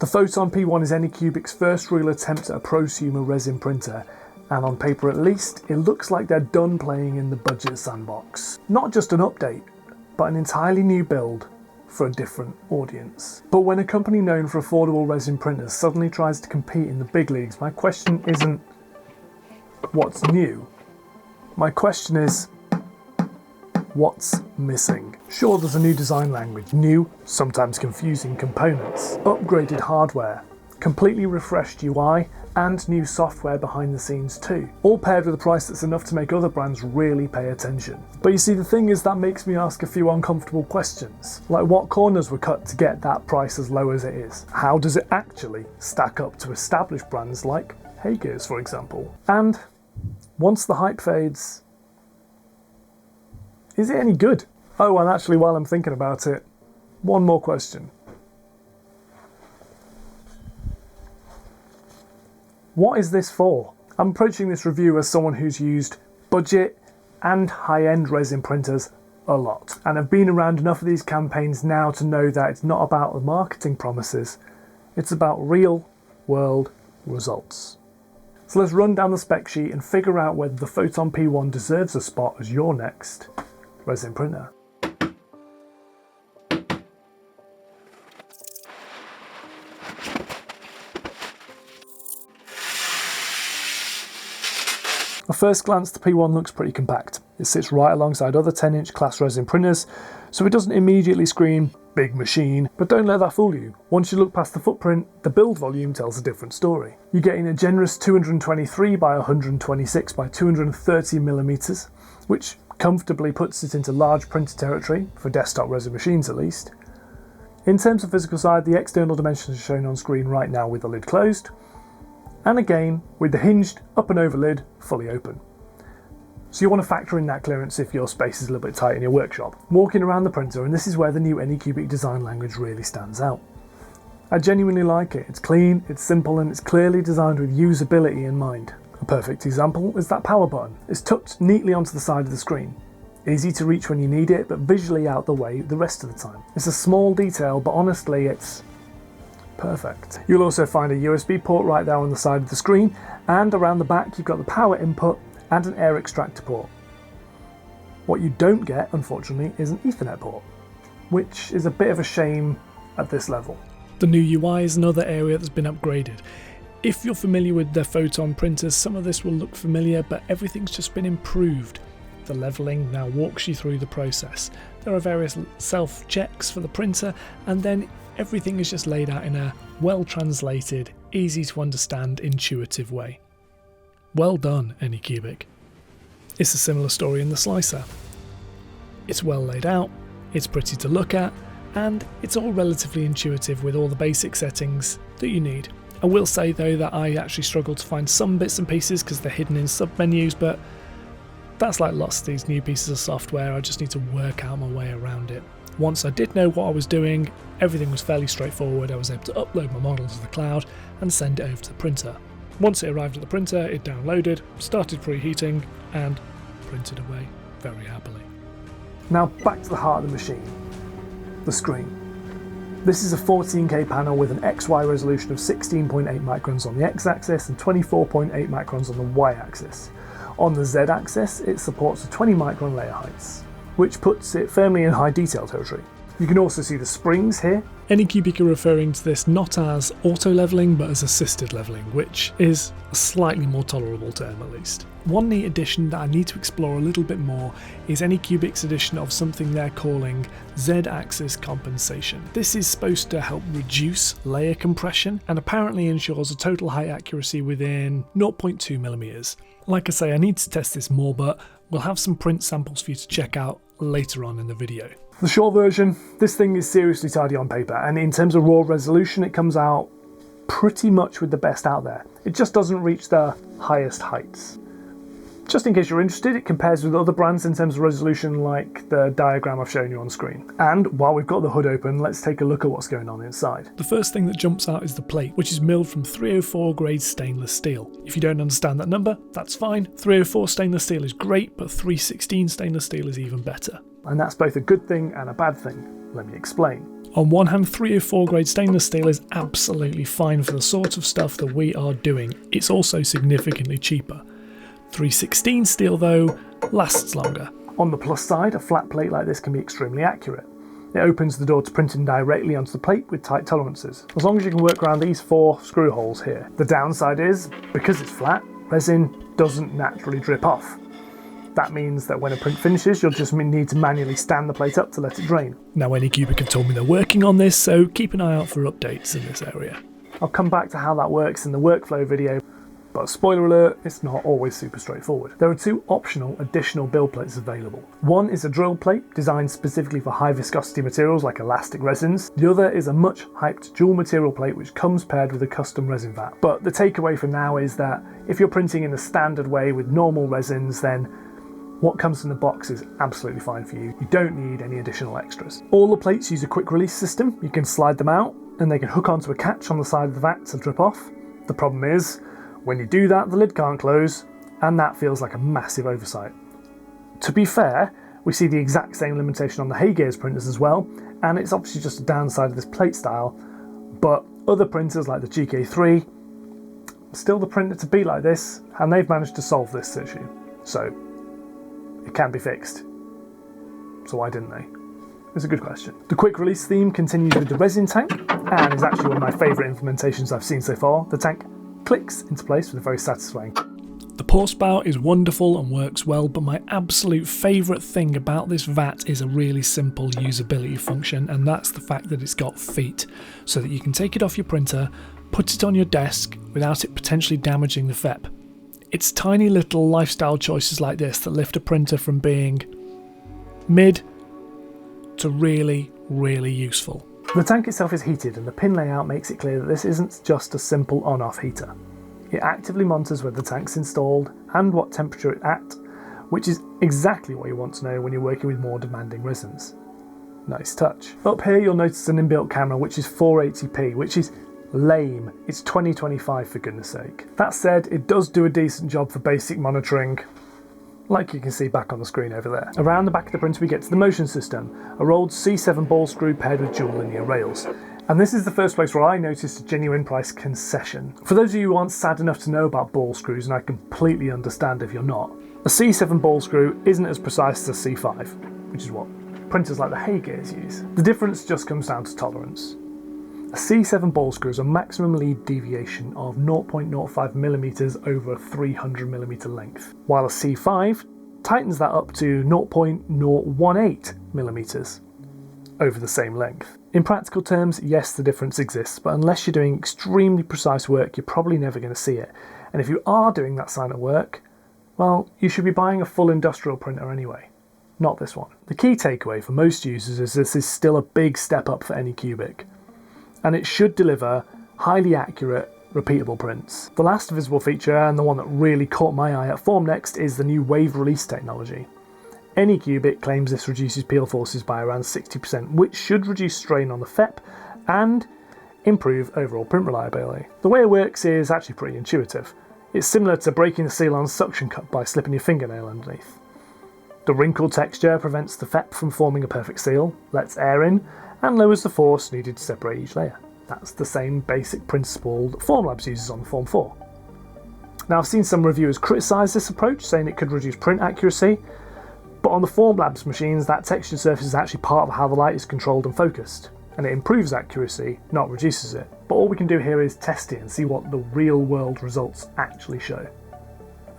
The Photon P1 is Anycubic's first real attempt at a prosumer resin printer, and on paper at least, it looks like they're done playing in the budget sandbox. Not just an update, but an entirely new build for a different audience. But when a company known for affordable resin printers suddenly tries to compete in the big leagues, my question isn't what's new. My question is, what's missing? Sure, there's a new design language, new, sometimes confusing components, upgraded hardware, completely refreshed UI, and new software behind the scenes too, all paired with a price that's enough to make other brands really pay attention. But you see, the thing is, that makes me ask a few uncomfortable questions, like what corners were cut to get that price as low as it is? How does it actually stack up to established brands like Hager's, for example? And once the hype fades, is it any good? Oh, and actually, while I'm thinking about it, one more question. What is this for? I'm approaching this review as someone who's used budget and high-end resin printers a lot, and I've been around enough of these campaigns now to know that it's not about the marketing promises, it's about real-world results. So let's run down the spec sheet and figure out whether the Photon P1 deserves a spot as your next resin printer. At first glance, the P1 looks pretty compact. It sits right alongside other 10-inch class resin printers, so it doesn't immediately scream big machine, but don't let that fool you. Once you look past the footprint, the build volume tells a different story. You're getting a generous 223 by 126 by 230 millimeters, which comfortably puts it into large printer territory, for desktop resin machines at least. In terms of physical side, the external dimensions are shown on screen right now with the lid closed, and again with the hinged up and over lid fully open. So you want to factor in that clearance if your space is a little bit tight in your workshop. Walking around the printer, and this is where the new Anycubic design language really stands out. I genuinely like it. It's clean, it's simple, and it's clearly designed with usability in mind. A perfect example is that power button. It's tucked neatly onto the side of the screen. Easy to reach when you need it, but visually out the way the rest of the time. It's a small detail, but honestly it's perfect. You'll also find a USB port right there on the side of the screen, and around the back you've got the power input and an air extractor port. What you don't get, unfortunately, is an Ethernet port, which is a bit of a shame at this level. The new UI is another area that's been upgraded. If you're familiar with the Photon printers, some of this will look familiar, but everything's just been improved. The levelling now walks you through the process. There are various self-checks for the printer, and then everything is just laid out in a well-translated, easy to understand, intuitive way. Well done, Anycubic. It's a similar story in the slicer. It's well laid out, it's pretty to look at, and it's all relatively intuitive with all the basic settings that you need. I will say though that I actually struggle to find some bits and pieces because they're hidden in sub-menus, but that's like lots of these new pieces of software. I just need to work out my way around it. Once I did know what I was doing, everything was fairly straightforward. I was able to upload my model to the cloud and send it over to the printer. Once it arrived at the printer, it downloaded, started preheating, and printed away very happily. Now back to the heart of the machine, the screen. This is a 14K panel with an XY resolution of 16.8 microns on the X-axis and 24.8 microns on the Y-axis. On the Z-axis, it supports a 20 micron layer heights, which puts it firmly in high detail territory. You can also see the springs here. Anycubic are referring to this not as auto-leveling but as assisted leveling, which is a slightly more tolerable term at least. One neat addition that I need to explore a little bit more is Anycubic's addition of something they're calling Z-axis compensation. This is supposed to help reduce layer compression and apparently ensures a total height accuracy within 0.2 millimeters. Like I say, I need to test this more, but we'll have some print samples for you to check out later on in the video. The short version, this thing is seriously tidy on paper, and in terms of raw resolution it comes out pretty much with the best out there. It just doesn't reach the highest heights. Just in case you're interested, it compares with other brands in terms of resolution like the diagram I've shown you on screen. And while we've got the hood open, let's take a look at what's going on inside. The first thing that jumps out is the plate, which is milled from 304 grade stainless steel. If you don't understand that number, that's fine. 304 stainless steel is great, but 316 stainless steel is even better. And that's both a good thing and a bad thing. Let me explain. On one hand, 304 grade stainless steel is absolutely fine for the sort of stuff that we are doing. It's also significantly cheaper. 316 steel though lasts longer. On the plus side, a flat plate like this can be extremely accurate. It opens the door to printing directly onto the plate with tight tolerances, as long as you can work around these 4 screw holes here. The downside is, because it's flat, resin doesn't naturally drip off. That means that when a print finishes, you'll just need to manually stand the plate up to let it drain. Now Anycubic have told me they're working on this, so keep an eye out for updates in this area. I'll come back to how that works in the workflow video, but spoiler alert, it's not always super straightforward. There are 2 optional additional build plates available. One is a drill plate designed specifically for high viscosity materials like elastic resins. The other is a much hyped dual material plate which comes paired with a custom resin vat. But the takeaway from now is that if you're printing in the standard way with normal resins, then what comes in the box is absolutely fine for you. You don't need any additional extras. All the plates use a quick release system. You can slide them out and they can hook onto a catch on the side of the vat to drip off. The problem is, when you do that, the lid can't close, and that feels like a massive oversight. To be fair, we see the exact same limitation on the Haygears printers as well, and it's obviously just a downside of this plate style, but other printers like the GK3, still the printer to be like this, and they've managed to solve this issue. So, it can be fixed. So why didn't they? It's a good question. The quick release theme continues with the resin tank, and is actually one of my favourite implementations I've seen so far. The tank clicks into place with a very satisfying. The pour spout is wonderful and works well, but my absolute favourite thing about this vat is a really simple usability function, and that's the fact that it's got feet, so that you can take it off your printer, put it on your desk without it potentially damaging the FEP. It's tiny little lifestyle choices like this that lift a printer from being mid to really, really useful. The tank itself is heated, and the pin layout makes it clear that this isn't just a simple on-off heater. It actively monitors whether the tank's installed and what temperature it's at, which is exactly what you want to know when you're working with more demanding resins. Nice touch. Up here you'll notice an inbuilt camera which is 480p, which is lame. It's 2025 for goodness sake. That said, it does do a decent job for basic monitoring, like you can see back on the screen over there. Around the back of the printer we get to the motion system, a rolled C7 ball screw paired with dual linear rails. And this is the first place where I noticed a genuine price concession. For those of you who aren't sad enough to know about ball screws, and I completely understand if you're not, a C7 ball screw isn't as precise as a C5, which is what printers like the Haygears use. The difference just comes down to tolerance. A C7 ball screw is a maximum lead deviation of 0.05mm over a 300mm length, while a C5 tightens that up to 0.018mm over the same length. In practical terms, yes, the difference exists, but unless you're doing extremely precise work, you're probably never going to see it. And if you are doing that kind of work, well, you should be buying a full industrial printer anyway, not this one. The key takeaway for most users is this is still a big step up for Anycubic, and it should deliver highly accurate, repeatable prints. The last visible feature, and the one that really caught my eye at Formnext, is the new wave release technology. Anycubic claims this reduces peel forces by around 60%, which should reduce strain on the FEP and improve overall print reliability. The way it works is actually pretty intuitive. It's similar to breaking the seal on a suction cup by slipping your fingernail underneath. The wrinkled texture prevents the FEP from forming a perfect seal, lets air in, and lowers the force needed to separate each layer. That's the same basic principle that Formlabs uses on the Form 4. Now, I've seen some reviewers criticise this approach, saying it could reduce print accuracy, but on the Formlabs machines, that textured surface is actually part of how the light is controlled and focused, and it improves accuracy, not reduces it. But all we can do here is test it and see what the real-world results actually show.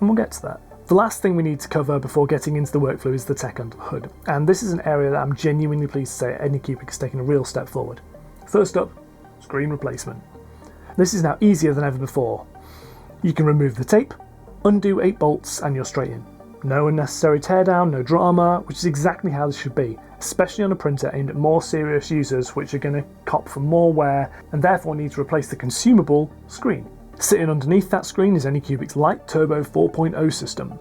And we'll get to that. The last thing we need to cover before getting into the workflow is the tech under the hood, and this is an area that I'm genuinely pleased to say Anycubic has taken a real step forward. First up, screen replacement. This is now easier than ever before. You can remove the tape, undo 8 bolts, and you're straight in. No unnecessary teardown, no drama, which is exactly how this should be, especially on a printer aimed at more serious users which are going to cop for more wear and therefore need to replace the consumable screen. Sitting underneath that screen is Anycubic's Light Turbo 4.0 system.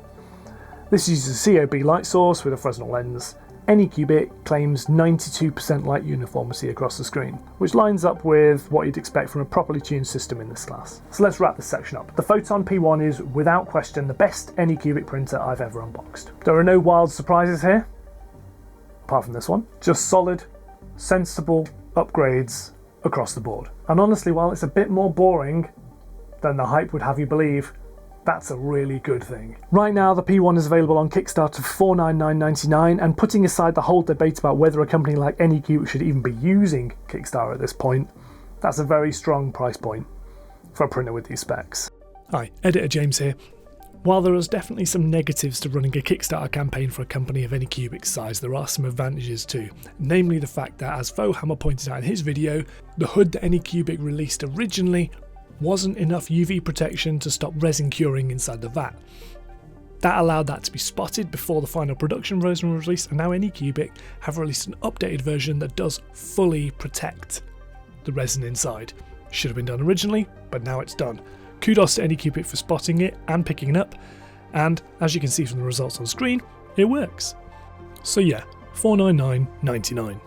This uses a COB light source with a Fresnel lens. Anycubic claims 92% light uniformity across the screen, which lines up with what you'd expect from a properly tuned system in this class. So let's wrap this section up. The Photon P1 is without question the best Anycubic printer I've ever unboxed. There are no wild surprises here, apart from this one. Just solid, sensible, upgrades across the board. And honestly, while it's a bit more boring than the hype would have you believe, that's a really good thing. Right now, the P1 is available on Kickstarter for $499.99, and putting aside the whole debate about whether a company like Anycubic should even be using Kickstarter at this point, that's a very strong price point for a printer with these specs. Hi, Editor James here. While there is definitely some negatives to running a Kickstarter campaign for a company of Anycubic's size, there are some advantages too. Namely the fact that, as Fohammer pointed out in his video, the hood that Anycubic released originally wasn't enough UV protection to stop resin curing inside the vat. That allowed that to be spotted before the final production version was released, and now Anycubic have released an updated version that does fully protect the resin inside. Should have been done originally, but now it's done. Kudos to Anycubic for spotting it and picking it up, and as you can see from the results on screen, it works. So yeah, $499.99.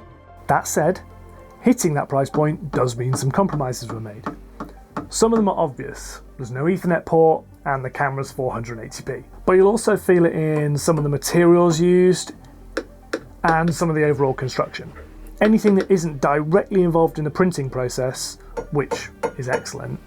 That said, hitting that price point does mean some compromises were made. Some of them are obvious. There's no Ethernet port and the camera's 480p. But you'll also feel it in some of the materials used and some of the overall construction. Anything that isn't directly involved in the printing process, which is excellent,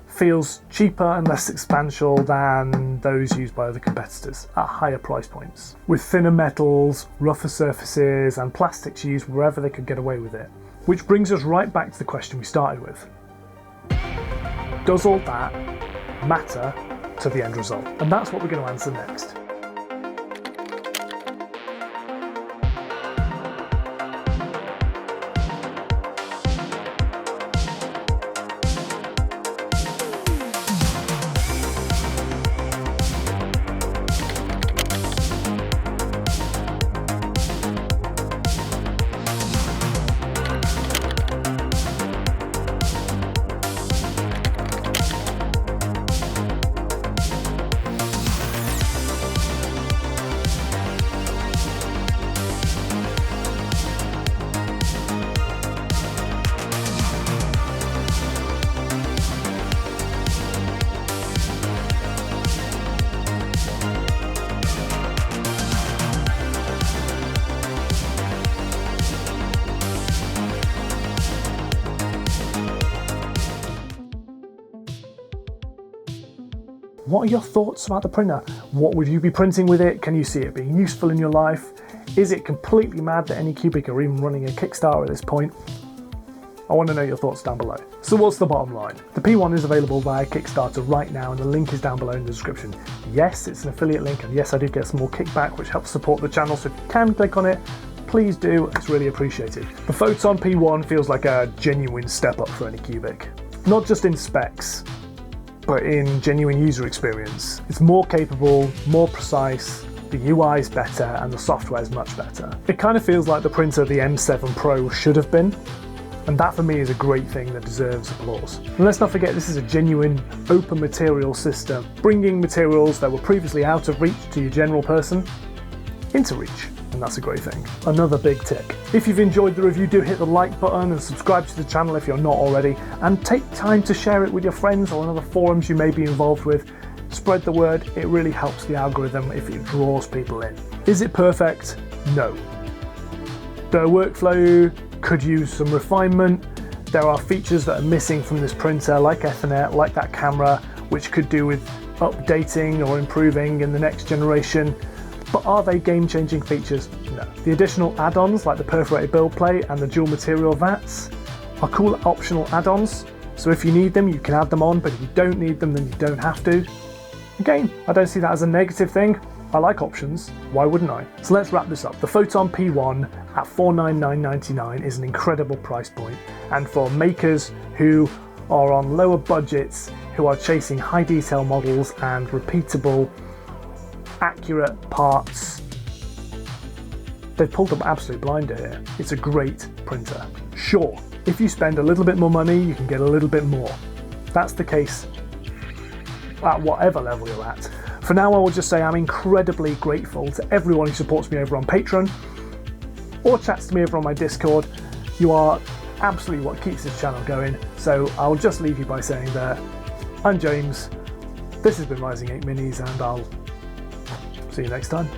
feels cheaper and less substantial than those used by other competitors at higher price points, with thinner metals, rougher surfaces and plastics used wherever they could get away with it. Which brings us right back to the question we started with. Does all that matter to the end result? And that's what we're going to answer next. What are your thoughts about the printer? What would you be printing with it? Can you see it being useful in your life? Is it completely mad that Anycubic are even running a Kickstarter at this point? I want to know your thoughts down below. So what's the bottom line? The P1 is available via Kickstarter right now, and the link is down below in the description. Yes, it's an affiliate link, and yes, I do get a small kickback which helps support the channel, so if you can click on it, please do, it's really appreciated. The Photon P1 feels like a genuine step up for Anycubic. Not just in specs, but in genuine user experience. It's more capable, more precise, the UI is better, and the software is much better. It kind of feels like the printer the M7 Pro should have been, and that for me is a great thing that deserves applause. And let's not forget, this is a genuine open material system, bringing materials that were previously out of reach to your general person into reach. And that's a great thing. Another big tick. If you've enjoyed the review, do hit the like button and subscribe to the channel if you're not already, and take time to share it with your friends or on other forums you may be involved with. Spread the word, it really helps the algorithm if it draws people in. Is it perfect? No. The workflow could use some refinement. There are features that are missing from this printer, like Ethernet, like that camera, which could do with updating or improving in the next generation. But are they game-changing features? No. The additional add-ons like the perforated build plate and the dual material vats are cool optional add-ons, so if you need them you can add them on, but if you don't need them then you don't have to. Again, I don't see that as a negative thing. I like options, why wouldn't I? So let's wrap this up. The Photon P1 at $499.99 is an incredible price point, and for makers who are on lower budgets, who are chasing high detail models and repeatable accurate parts, they've pulled up absolute blinder here. It's a great printer. Sure, if you spend a little bit more money, you can get a little bit more. That's the case at whatever level you're at. For now, I will just say I'm incredibly grateful to everyone who supports me over on Patreon or chats to me over on my Discord. You are absolutely what keeps this channel going. So I'll just leave you by saying that I'm James, this has been RisingApe Minis, and I'll see you next time.